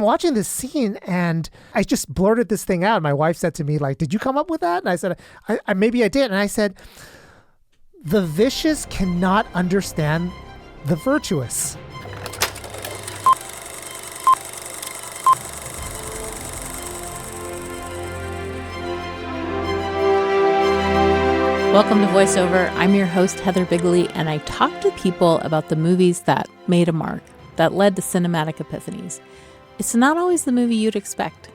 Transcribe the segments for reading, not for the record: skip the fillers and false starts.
watching this scene and I just blurted this thing out. My wife said to me, like, did you come up with that? And I said, I maybe I did. And I said, the vicious cannot understand the virtuous. Welcome to VoiceOver. I'm your host, Heather Bigley, and I talk to people about the movies that made a mark, that led to cinematic epiphanies. It's not always the movie you'd expect.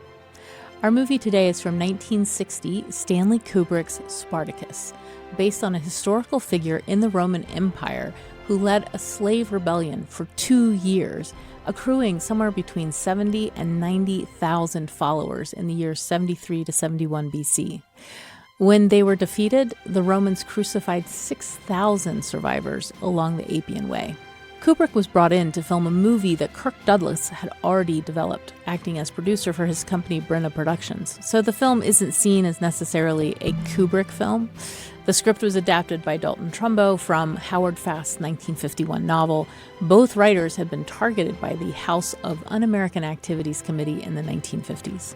Our movie today is from 1960, Stanley Kubrick's Spartacus, based on a historical figure in the Roman Empire who led a slave rebellion for 2 years, accruing somewhere between 70 and 90,000 followers in the years 73 to 71 BC. When they were defeated, the Romans crucified 6,000 survivors along the Appian Way. Kubrick was brought in to film a movie that Kirk Douglas had already developed, acting as producer for his company Brenna Productions. So the film isn't seen as necessarily a Kubrick film. The script was adapted by Dalton Trumbo from Howard Fast's 1951 novel. Both writers had been targeted by the House of Un-American Activities Committee in the 1950s.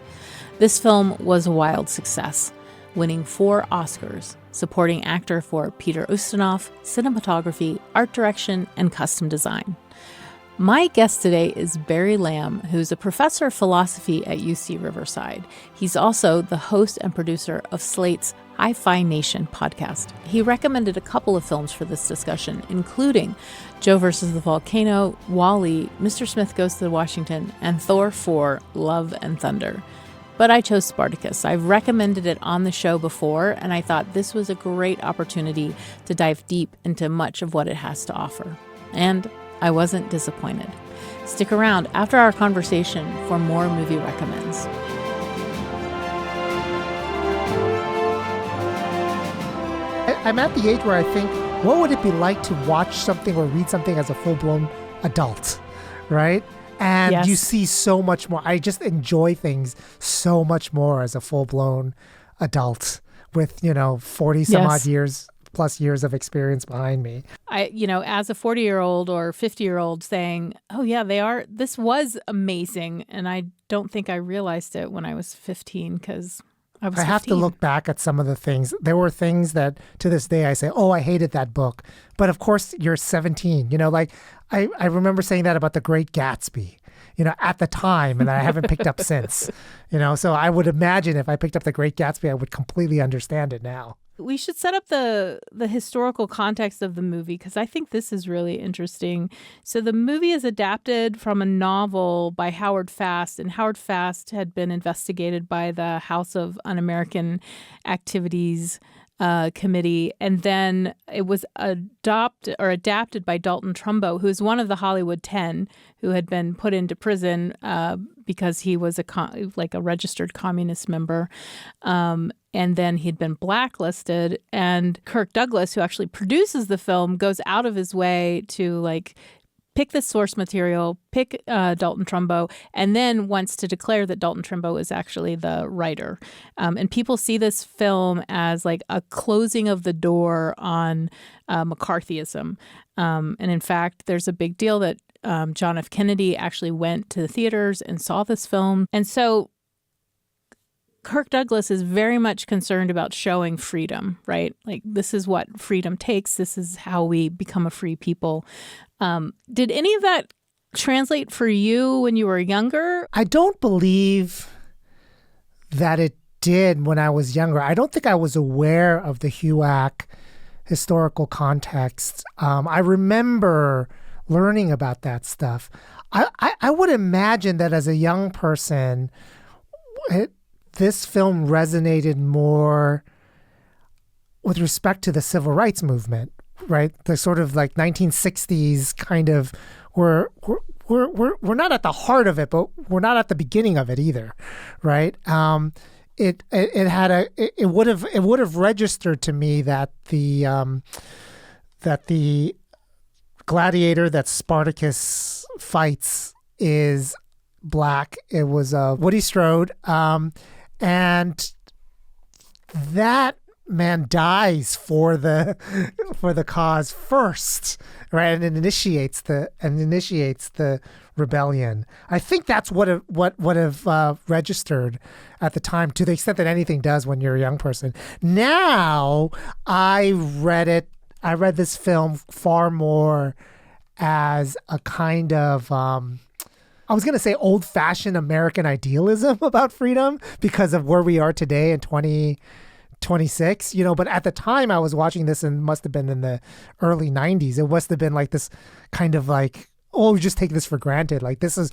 This film was a wild success, winning 4 Oscars, supporting actor for Peter Ustinov, cinematography, art direction, and costume design. My guest today is Barry Lam, who's a professor of philosophy at UC Riverside. He's also the host and producer of Slate's Hi-Fi Nation podcast. He recommended a couple of films for this discussion, including Joe versus the Volcano, WALL-E, Mr. Smith Goes to Washington, and Thor 4, Love and Thunder. But I chose Spartacus. I've recommended it on the show before, and I thought this was a great opportunity to dive deep into much of what it has to offer. And I wasn't disappointed. Stick around after our conversation for more movie recommends. I'm at the age where I think, what would it be like to watch something or read something as a full-blown adult, right? And yes, you see so much more. I just enjoy things so much more as a full-blown adult with, 40 some odd plus years of experience behind me. As a 40-year-old or 50-year-old saying, oh yeah, this was amazing. And I don't think I realized it when I was 15 because I was 15. Have to look back at some of the things. There were things that to this day I say, oh, I hated that book. But of course, you're 17. I remember saying that about The Great Gatsby, at the time, and I haven't picked up since. So I would imagine if I picked up The Great Gatsby, I would completely understand it now. We should set up the historical context of the movie because I think this is really interesting. So the movie is adapted from a novel by Howard Fast, and Howard Fast had been investigated by the House of Un-American Activities Committee, and then it was adapted by Dalton Trumbo, who is one of the Hollywood 10 who had been put into prison because he was a registered communist member. And then he'd been blacklisted. And Kirk Douglas, who actually produces the film, goes out of his way to pick the source material, pick Dalton Trumbo, and then wants to declare that Dalton Trumbo is actually the writer. And people see this film as a closing of the door on McCarthyism. And in fact, there's a big deal that John F. Kennedy actually went to the theaters and saw this film. And so Kirk Douglas is very much concerned about showing freedom, right? This is what freedom takes. This is how we become a free people. Did any of that translate for you when you were younger? I don't believe that it did when I was younger. I don't think I was aware of the HUAC historical context. I remember learning about that stuff. I would imagine that as a young person, this film resonated more with respect to the civil rights movement, right? The sort of 1960s kind of, we're not at the heart of it, but we're not at the beginning of it either, right? It would have registered to me that the gladiator that Spartacus fights is Black. It was Woody Strode, and that man dies for the cause first, right? And initiates the rebellion. I think that's what would have registered at the time, to the extent that anything does when you're a young person. Now, I read this film far more as a kind of, I was going to say old-fashioned American idealism about freedom because of where we are today in 2026, but at the time I was watching this, and must have been in the early 90s. It must have been like this kind of like, oh, we just take this for granted. Like this is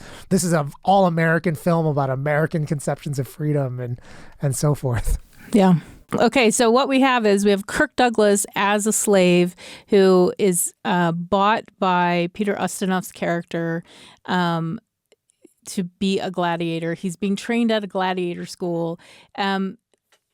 an all-American film about American conceptions of freedom and so forth. Yeah. Okay, so what we have Kirk Douglas as a slave who is bought by Peter Ustinov's character to be a gladiator. He's being trained at a gladiator school.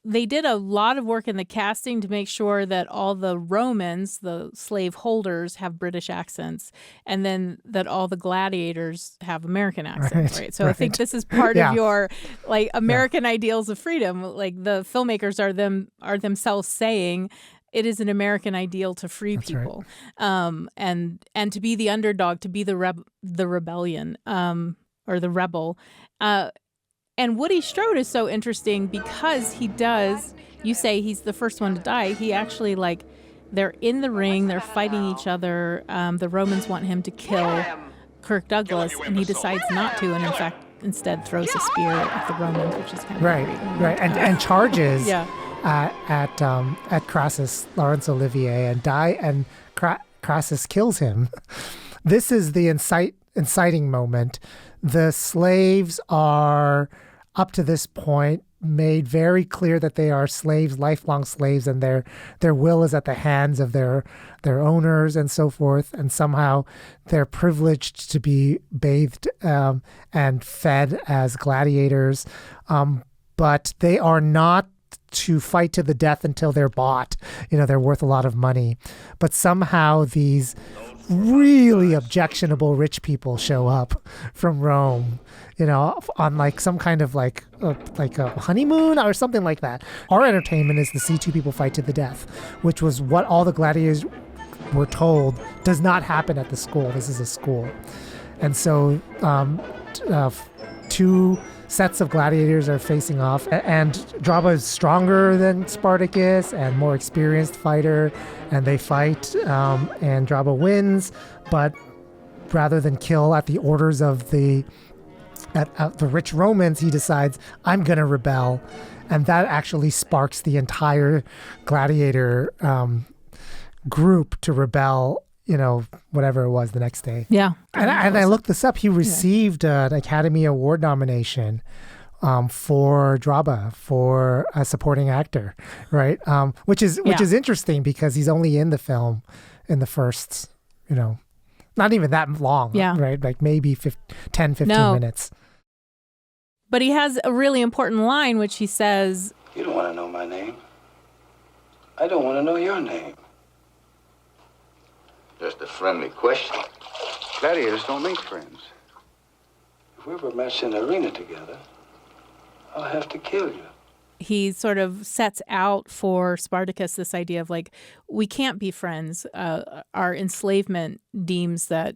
They did a lot of work in the casting to make sure that all the Romans, the slave holders, have British accents, and then that all the gladiators have American accents, right? So I think this is part of your like American ideals of freedom. Like the filmmakers are themselves saying it is an American ideal to free people, and to be the underdog, to be the rebellion, or the rebel. And Woody Strode is so interesting because you say he's the first one to die. He actually, they're in the ring, they're fighting each other. The Romans want him to kill Kirk Douglas, and he decides not to, and in fact, instead throws a spear at the Romans, which is kind of right, and charges at Crassus, Laurence Olivier, and Crassus kills him. This is the inciting moment. The slaves are, up to this point, made very clear that they are slaves, lifelong slaves, and their will is at the hands of their owners and so forth. And somehow they're privileged to be bathed and fed as gladiators. But they are not to fight to the death until they're bought. They're worth a lot of money. But somehow these really objectionable rich people show up from Rome, on some kind of like a honeymoon or something like that. Our entertainment is to see two people fight to the death, which was what all the gladiators were told does not happen at the school. This is a school. And so two sets of gladiators are facing off, and Draba is stronger than Spartacus and more experienced fighter, and they fight, and Draba wins, but rather than kill at the orders of the rich Romans, he decides, I'm going to rebel, and that actually sparks the entire gladiator group to rebel, whatever it was the next day. Yeah. And I looked this up. He received an Academy Award nomination for Draba, for a supporting actor, right? Which is interesting because he's only in the film in the first, not even that long, right? Like maybe 10, 15 minutes. But he has a really important line, which he says, "You don't want to know my name. I don't want to know your name. Just a friendly question. Gladiators don't make friends. If we were matched in the arena together, I'll have to kill you." He sort of sets out for Spartacus this idea of we can't be friends. Our enslavement deems that,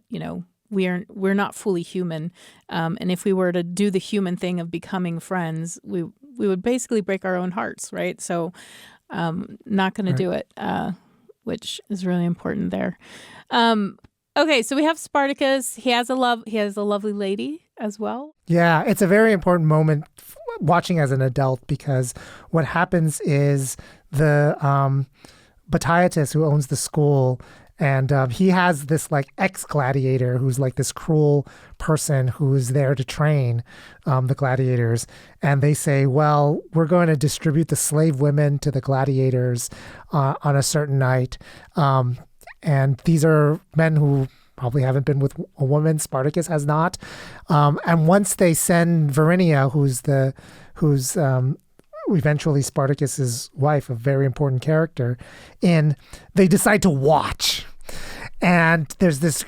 we're not fully human. And if we were to do the human thing of becoming friends, we would basically break our own hearts, right? So not going to do it. Which is really important there. Okay, so we have Spartacus. He has a lovely lady as well. Yeah, it's a very important moment watching as an adult, because what happens is the Batiatus, who owns the school, and he has this ex-gladiator who's this cruel person who's there to train the gladiators. And they say, well, we're going to distribute the slave women to the gladiators on a certain night. And these are men who probably haven't been with a woman. Spartacus has not. And once they send Varinia, who's eventually Spartacus's wife, a very important character, in, they decide to watch. And there's this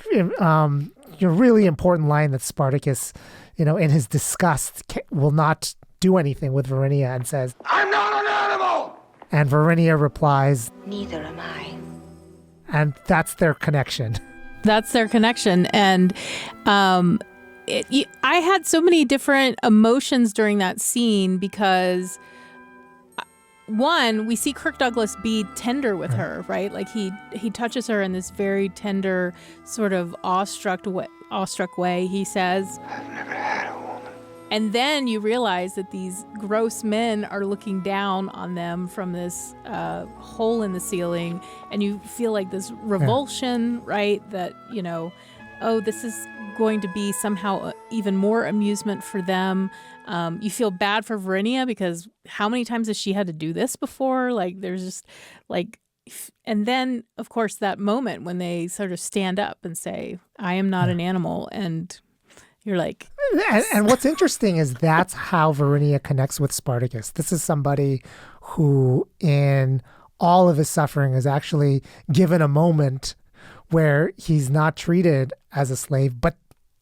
really important line that Spartacus, in his disgust, will not do anything with Varinia and says, "I'm not an animal!" And Varinia replies, "Neither am I." And that's their connection. That's their connection. And I had so many different emotions during that scene because, one, we see Kirk Douglas be tender with her, right? Like he touches her in this very tender, sort of awestruck way. He says, I've never had a woman. and then you realize that these gross men are looking down on them from this hole in the ceiling, and you feel like this revulsion, right? That, oh, this is going to be somehow even more amusement for them. You feel bad for Varinia because how many times has she had to do this before? Like, there's just like, and then of course that moment when they sort of stand up and say, I am not an animal. And you're like, and what's interesting is that's how Varinia connects with Spartacus. This is somebody who in all of his suffering is actually given a moment where he's not treated as a slave, but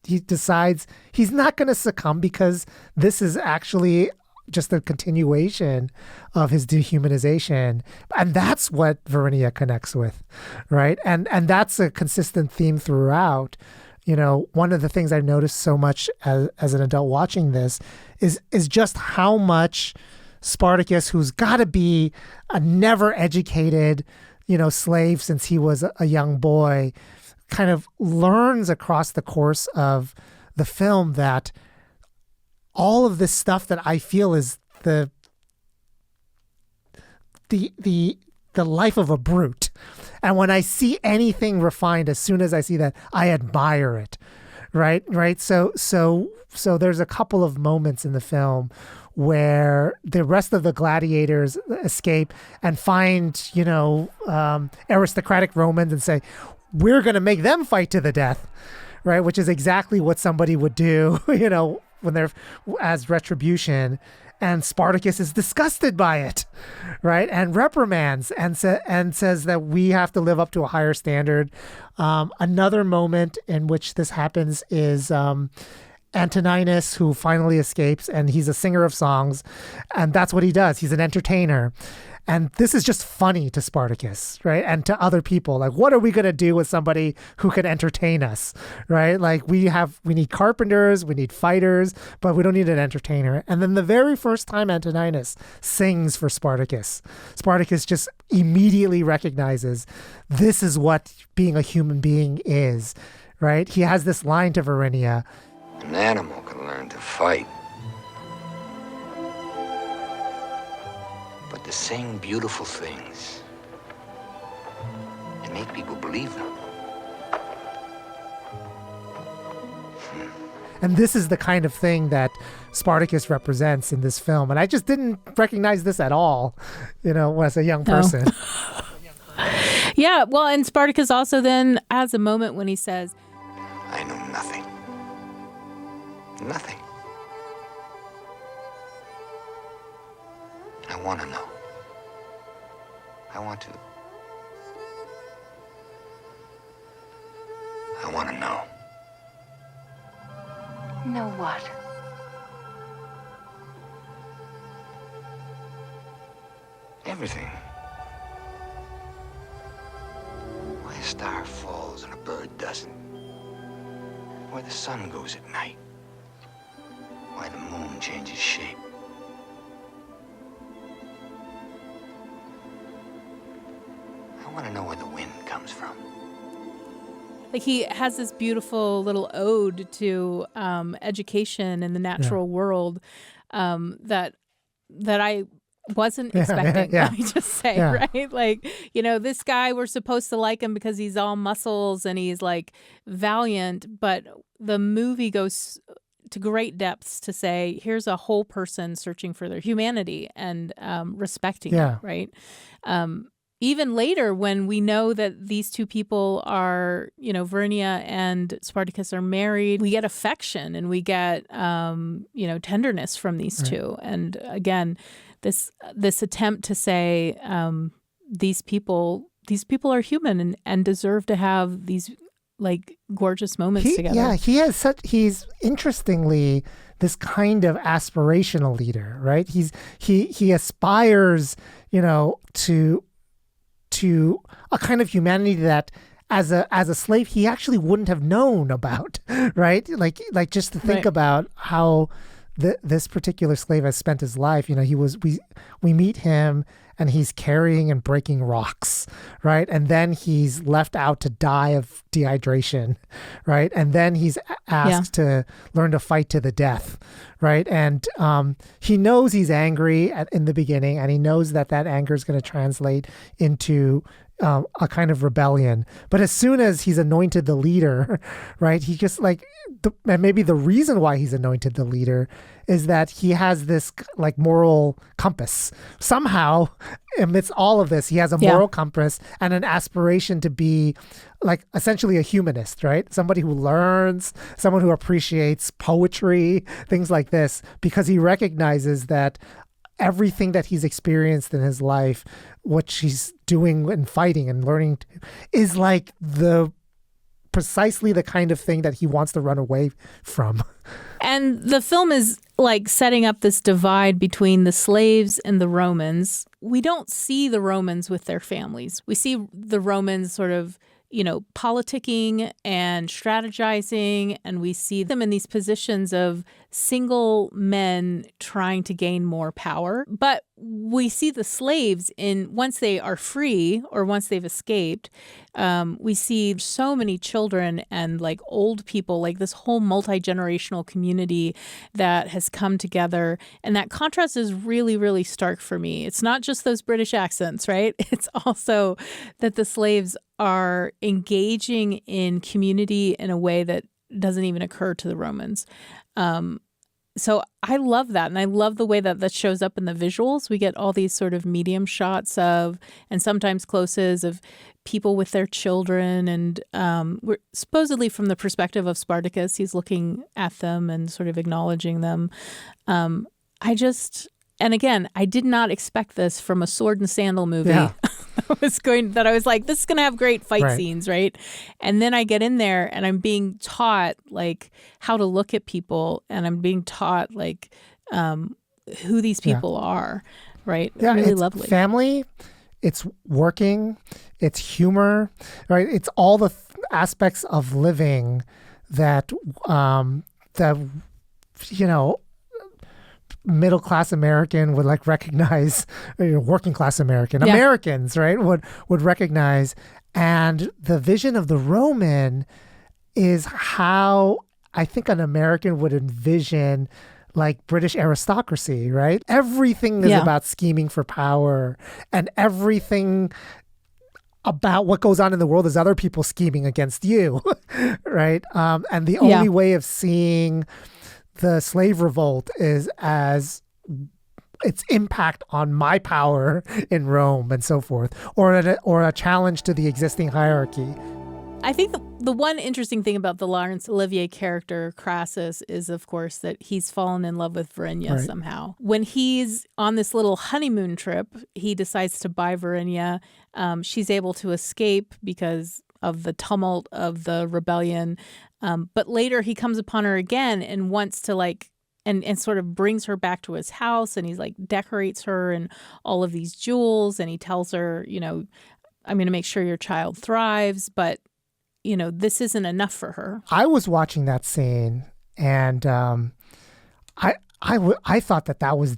he decides he's not going to succumb because this is actually just a continuation of his dehumanization. And that's what Varinia connects with, right? And that's a consistent theme throughout. One of the things I've noticed so much as an adult watching this is just how much Spartacus, who's got to be a never educated, slave since he was a young boy, kind of learns across the course of the film that all of this stuff that I feel is the life of a brute. And when I see anything refined, as soon as I see that, I admire it. Right. So there's a couple of moments in the film where the rest of the gladiators escape and find, aristocratic Romans and say, we're going to make them fight to the death, right? Which is exactly what somebody would do, when they're as retribution. And Spartacus is disgusted by it, right? And reprimands and says that we have to live up to a higher standard. Another moment in which this happens is Antoninus, who finally escapes, and he's a singer of songs, and that's what he does. He's an entertainer. And this is just funny to Spartacus, right? And to other people. Like, what are we going to do with somebody who can entertain us, right? Like, we need carpenters, we need fighters, but we don't need an entertainer. And then the very first time Antoninus sings for Spartacus just immediately recognizes this is what being a human being is, right? He has this line to Varinia. An animal can learn to fight. But to sing beautiful things and make people believe them. And this is the kind of thing that Spartacus represents in this film. And I just didn't recognize this at all, as a young person. Yeah, well, and Spartacus also then has a moment when he says, I know nothing. Nothing. I want to know. I want to know. Know what? Everything. Why a star falls and a bird doesn't. Why the sun goes at night. Why the moon changes shape. I want to know where the wind comes from. Like, he has this beautiful little ode to education in the natural world that I wasn't expecting. Let me just say, right? Like, this guy, we're supposed to like him because he's all muscles and he's like valiant, but the movie goes to great depths to say, here's a whole person searching for their humanity and respecting it, right? Even later, when we know that these two people are, Varinia and Spartacus are married, we get affection and we get, tenderness from these two. And again, this attempt to say these people are human and deserve to have these like gorgeous moments together. Yeah, he's interestingly this kind of aspirational leader, right? He aspires, to a kind of humanity that as a slave, he actually wouldn't have known about, right? Like just to think about how this particular slave has spent his life. We meet him and he's carrying and breaking rocks, right? And then he's left out to die of dehydration, right? And then he's asked to learn to fight to the death, right? And he knows he's angry in the beginning, and he knows that anger is going to translate into a kind of rebellion. But as soon as he's anointed the leader, right, he just and maybe the reason why he's anointed the leader is that he has this like moral compass. Somehow, amidst all of this, he has a moral compass and an aspiration to be like essentially a humanist, right? Somebody who learns, someone who appreciates poetry, things like this, because he recognizes that everything that he's experienced in his life, what she's doing and fighting and learning is like precisely the kind of thing that he wants to run away from. And the film is like setting up this divide between the slaves and the Romans. We don't see the Romans with their families. We see the Romans sort of, politicking and strategizing, and we see them in these positions of single men trying to gain more power. But we see the slaves once they are free or once they've escaped, we see so many children and like old people, like this whole multi-generational community that has come together. And that contrast is really, really stark for me. It's not just those British accents, right? It's also that the slaves are engaging in community in a way that doesn't even occur to the Romans. So I love that. And I love the way that shows up in the visuals. We get all these sort of medium shots of, and sometimes closes of people with their children. And we're supposedly from the perspective of Spartacus, he's looking at them and sort of acknowledging them. And again, I did not expect this from a sword and sandal movie. Yeah. I was like, this is going to have great fight scenes, right? And then I get in there and I'm being taught like how to look at people, and I'm being taught like who these people are, right? Yeah, really it's lovely. Family, it's working, it's humor, right? It's all the aspects of living that middle-class American would like recognize, working-class Americans, right, would recognize. And the vision of the Roman is how I think an American would envision like British aristocracy, right? Everything is about scheming for power, and everything about what goes on in the world is other people scheming against you, right? And the only way of seeing the slave revolt is as its impact on my power in Rome and so forth, or a challenge to the existing hierarchy. I think the one interesting thing about the Laurence Olivier character, Crassus, is, of course, that he's fallen in love with Varinia somehow. When he's on this little honeymoon trip, he decides to buy Varinia. She's able to escape because of the tumult of the rebellion. But later he comes upon her again and wants to like, and sort of brings her back to his house, and he's like decorates her and all of these jewels. And he tells her, I'm going to make sure your child thrives, but this isn't enough for her. I was watching that scene, and I thought that was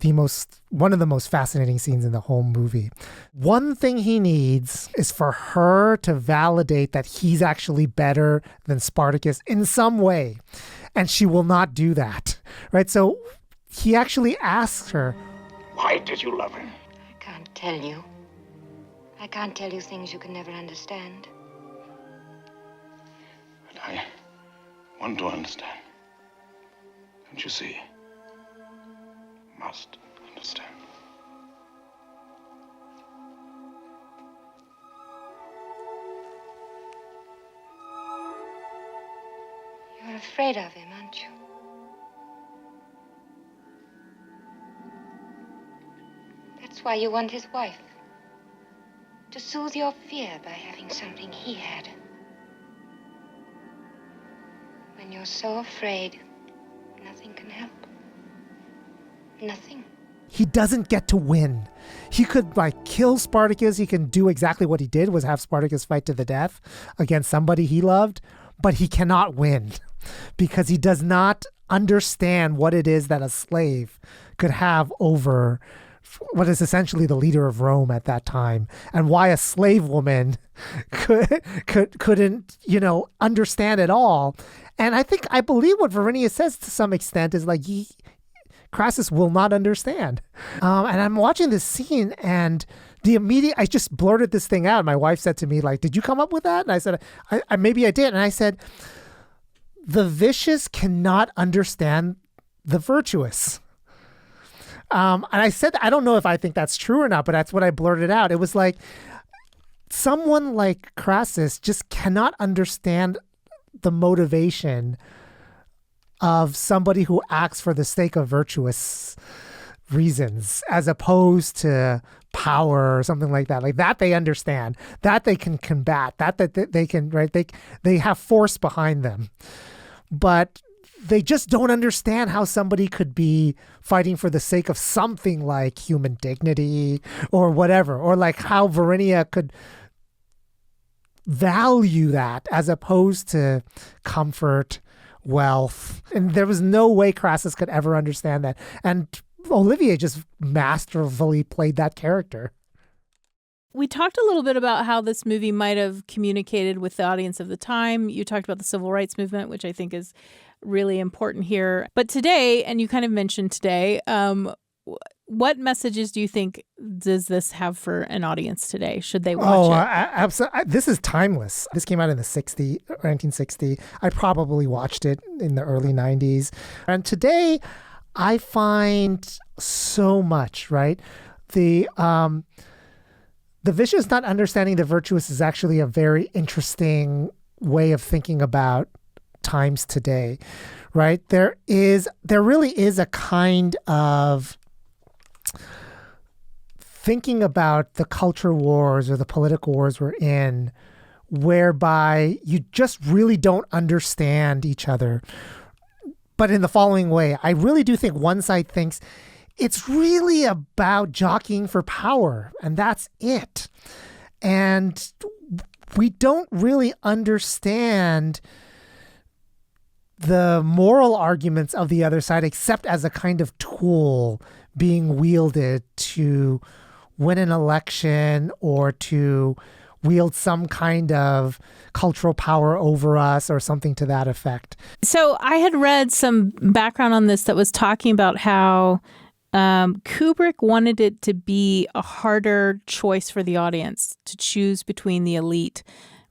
one of the most fascinating scenes in the whole movie. One thing he needs is for her to validate that he's actually better than Spartacus in some way, and she will not do that, right? So he actually asks her, Why did you love him? I can't tell you. I can't tell you things you can never understand. But I want to understand. Don't you see? Must understand. You're afraid of him, aren't you? That's why you want his wife. To soothe your fear by having something he had. When you're so afraid, nothing can help. Nothing. he doesn't get to win. He could like kill Spartacus. He can do exactly what he did, was have Spartacus fight to the death against somebody he loved, but he cannot win because he does not understand what it is that a slave could have over what is essentially the leader of Rome at that time, and why a slave woman couldn't, understand at all. And I believe what Varinia says to some extent is like, Crassus will not understand. And I'm watching this scene, and I just blurted this thing out. My wife said to me, like, did you come up with that? And I said, maybe I did. And I said, the vicious cannot understand the virtuous. And I said, I don't know if I think that's true or not, but that's what I blurted out. It was like, someone like Crassus just cannot understand the motivation of somebody who acts for the sake of virtuous reasons, as opposed to power or something like that. Like that they understand, that they can combat, that they can, right? They have force behind them. But they just don't understand how somebody could be fighting for the sake of something like human dignity or whatever, or like how Varinia could value that as opposed to comfort, wealth. And there was no way Crassus could ever understand that. And Olivier just masterfully played that character. We talked a little bit about how this movie might have communicated with the audience of the time. You talked about the civil rights movement, which I think is really important here. But today, and you kind of mentioned today, what messages do you think does this have for an audience today? Should they watch it? Absolutely. This is timeless. This came out in the 1960. I probably watched it in the early 90s. And today, I find so much, right? The vicious not understanding the virtuous is actually a very interesting way of thinking about times today, right? There really is a kind of thinking about the culture wars or the political wars we're in, whereby you just really don't understand each other. But in the following way, I really do think one side thinks it's really about jockeying for power, and that's it. And we don't really understand the moral arguments of the other side, except as a kind of tool being wielded to win an election or to wield some kind of cultural power over us or something to that effect. So I had read some background on this that was talking about how Kubrick wanted it to be a harder choice for the audience to choose between the elite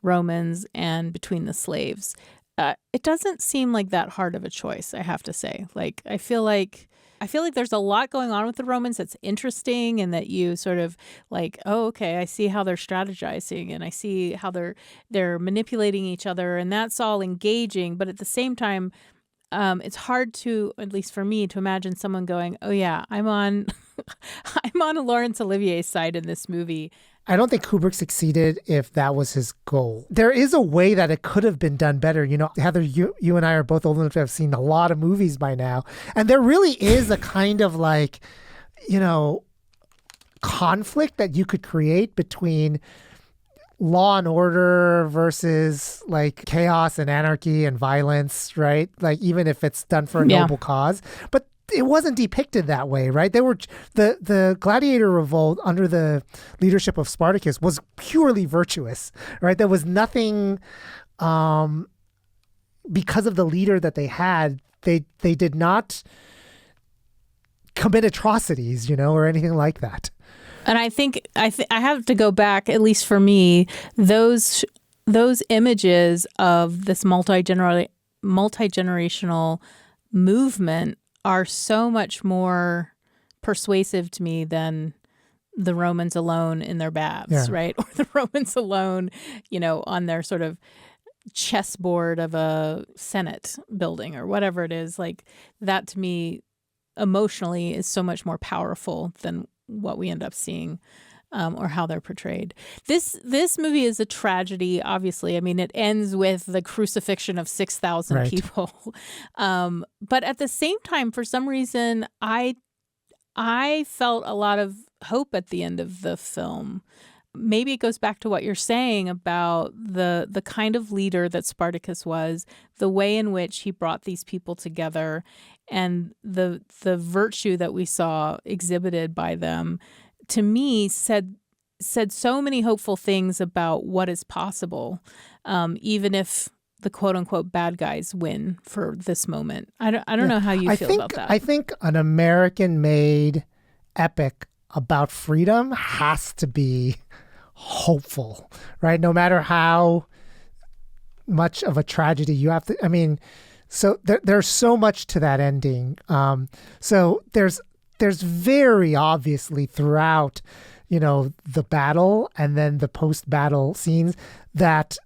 Romans and between the slaves. It doesn't seem like that hard of a choice, I have to say. Like, I feel like there's a lot going on with the Romans that's interesting, and that you sort of like, oh, okay, I see how they're strategizing, and I see how they're manipulating each other, and that's all engaging. But at the same time, it's hard to, at least for me, to imagine someone going, oh yeah, I'm on Laurence Olivier's side in this movie. I don't think Kubrick succeeded if that was his goal. There is a way that it could have been done better. You know, Heather, you and I are both old enough to have seen a lot of movies by now. And there really is a kind of like, conflict that you could create between law and order versus like chaos and anarchy and violence, right? Like even if it's done for a noble cause. But it wasn't depicted that way, right? They were the Gladiator revolt under the leadership of Spartacus was purely virtuous, right? There was nothing because of the leader that they had. They did not commit atrocities, or anything like that. And I think I have to go back, at least for me, those images of this multi-generational movement are so much more persuasive to me than the Romans alone in their baths, right? Or the Romans alone, on their sort of chessboard of a Senate building or whatever it is. Like that to me emotionally is so much more powerful than what we end up seeing or how they're portrayed. This movie is a tragedy, obviously. I mean, it ends with the crucifixion of 6,000 people. But at the same time, for some reason, I I felt a lot of hope at the end of the film. Maybe it goes back to what you're saying about the kind of leader that Spartacus was, the way in which he brought these people together, and the virtue that we saw exhibited by them, to me, said so many hopeful things about what is possible, even if the quote-unquote bad guys win for this moment. I don't know how you feel about that. I think an American-made epic about freedom has to be hopeful, right? No matter how much of a tragedy you have to, I mean, so there's so much to that ending. So there's very obviously throughout, the battle and then the post-battle scenes that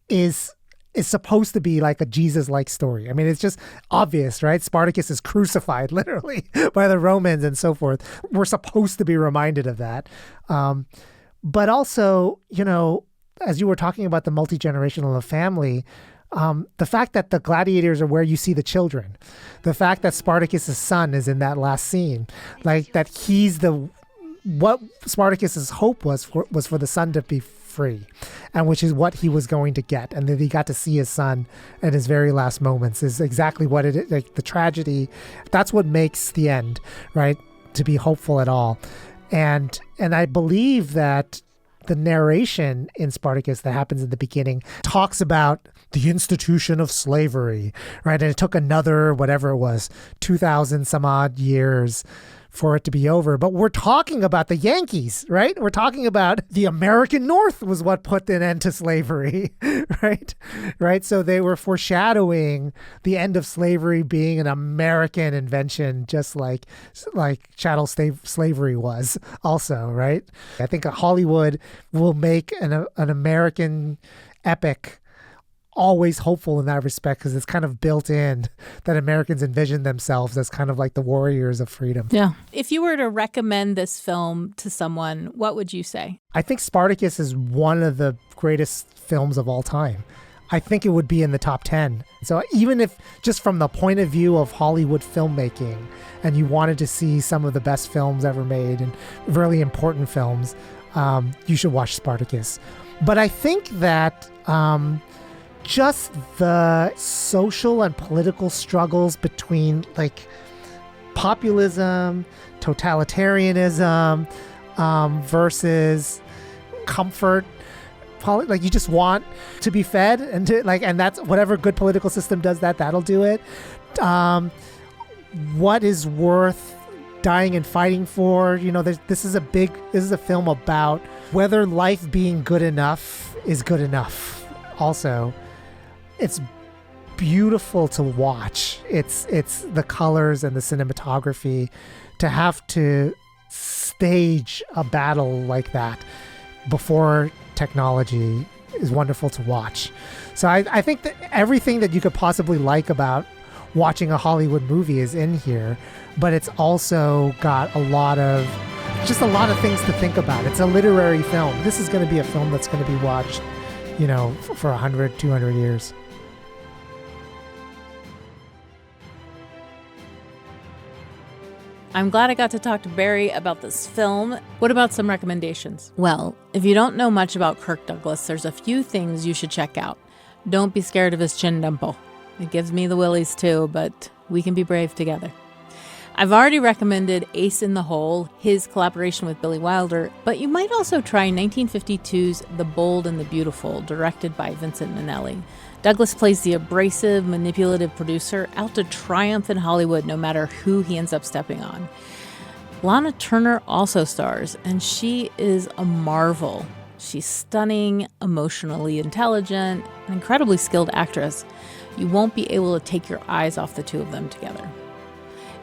is supposed to be like a Jesus-like story. I mean, it's just obvious, right? Spartacus is crucified literally by the Romans and so forth. We're supposed to be reminded of that. But also, as you were talking about the multi-generational family, the fact that the gladiators are where you see the children, the fact that Spartacus's son is in that last scene, like that he's what Spartacus's hope was for the son to be free, and which is what he was going to get. And then he got to see his son in his very last moments is exactly what it is. Like the tragedy, that's what makes the end, right? To be hopeful at all. And I believe that the narration in Spartacus that happens in the beginning talks about the institution of slavery, right? And it took another, whatever it was, 2,000 some odd years for it to be over. But we're talking about the Yankees, right? We're talking about the American North was what put an end to slavery, right? Right. So they were foreshadowing the end of slavery being an American invention, just like chattel slavery was also, right? I think Hollywood will make an American epic always hopeful in that respect, because it's kind of built in that Americans envision themselves as kind of like the warriors of freedom. Yeah. If you were to recommend this film to someone, what would you say? I think Spartacus is one of the greatest films of all time. I think it would be in the top 10. So even if just from the point of view of Hollywood filmmaking, and you wanted to see some of the best films ever made and really important films, you should watch Spartacus. But I think that just the social and political struggles between like populism, totalitarianism, versus comfort. Like you just want to be fed and and that's whatever good political system does that'll do it. What is worth dying and fighting for? This is a film about whether life being good enough is good enough. Also, it's beautiful to watch. It's the colors and the cinematography. To have to stage a battle like that before technology is wonderful to watch. So I think that everything that you could possibly like about watching a Hollywood movie is in here, but it's also got a lot of things to think about. It's a literary film. This is going to be a film that's going to be watched, for 100, 200 years. I'm glad I got to talk to Barry about this film. What about some recommendations? Well, if you don't know much about Kirk Douglas, there's a few things you should check out. Don't be scared of his chin dimple. It gives me the willies too, but we can be brave together. I've already recommended Ace in the Hole, his collaboration with Billy Wilder, but you might also try 1952's The Bold and the Beautiful, directed by Vincent Minnelli. Douglas plays the abrasive, manipulative producer out to triumph in Hollywood no matter who he ends up stepping on. Lana Turner also stars, and she is a marvel. She's stunning, emotionally intelligent, an incredibly skilled actress. You won't be able to take your eyes off the two of them together.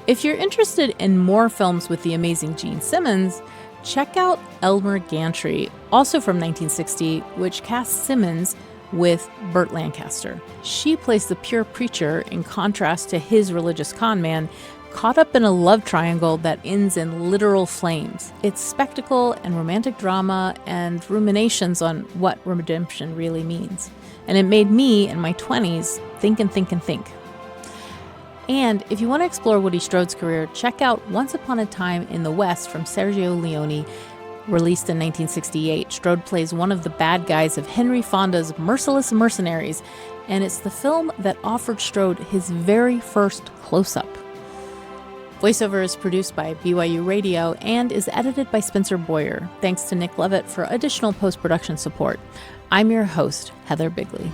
If you're interested in more films with the amazing Gene Simmons, check out Elmer Gantry, also from 1960, which casts Simmons with Burt Lancaster. She plays the pure preacher in contrast to his religious con man, caught up in a love triangle that ends in literal flames. It's spectacle and romantic drama and ruminations on what redemption really means. And it made me, in my 20s, think and think and think. And if you want to explore Woody Strode's career, check out Once Upon a Time in the West from Sergio Leone, released in 1968. Strode plays one of the bad guys of Henry Fonda's Merciless Mercenaries, and it's the film that offered Strode his very first close-up. Voiceover is produced by BYU Radio and is edited by Spencer Boyer. Thanks to Nick Levitt for additional post-production support. I'm your host, Heather Bigley.